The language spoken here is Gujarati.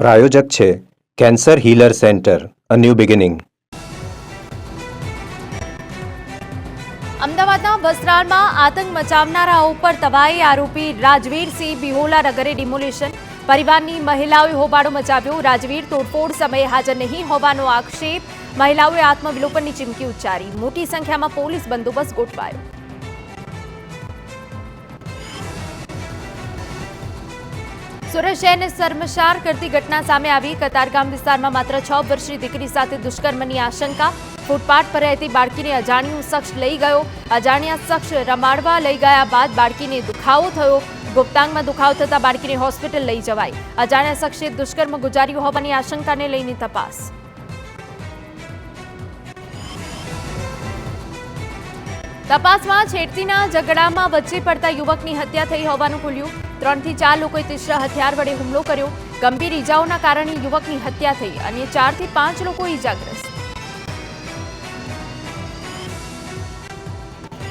પ્રાયોજક છે cancer healer centre, a new beginning. અમદાવાદના વસ્ત્રાલમાં આતંક મચાવનારાઓ પર તવાઈ. આરોપી રાજવીરસિંહ બિહોલા નગરે ડિમોલિશન. પરિવારની મહિલાઓએ હોબાળો મચાવ્યો. રાજવીર તોડફોડ સમયે હાજર નહીં હોવાનો આક્ષેપ. મહિલાઓએ આત્મવિલોપનની ચીમકી ઉચ્ચારી. મોટી સંખ્યામાં પોલીસ બંદોબસ્ત ગોઠવાયો. સુરત શહેરને શર્મસાર કરતી ઘટના સામે આવી. કતારગામ વિસ્તારમાં માત્ર 6 વર્ષની દીકરી સાથે દુષ્કર્મની આશંકા. ફૂટપાથ પર રહેતી બાળકીને અજાણ્યો શખ્સ લઈ ગયો. અજાણ્યા શખ્સ રમાડવા લઈ ગયા બાદ બાળકીને દુખાવો થયો. ગુપ્તાંગમાં દુખાવો થતાં બાળકીને હોસ્પિટલ લઈ જવાઈ. અજાણ્યા શખ્સે દુષ્કર્મ ગુજાર્યું હોવાની આશંકાને લઈને તપાસ. તપાસમાં છેડતીના ઝઘડામાં વચ્ચે પડતા યુવકની હત્યા થઈ હોવાનું ખુલ્યું. 3 થી 4 લોકોએ તીક્ષ્ણ હથિયાર વડે હુમલો કર્યો. ગંભીર ઈજાઓના કારણે યુવકની હત્યા થઈ અને 4 થી 5 લોકો ઈજાગ્રસ્ત.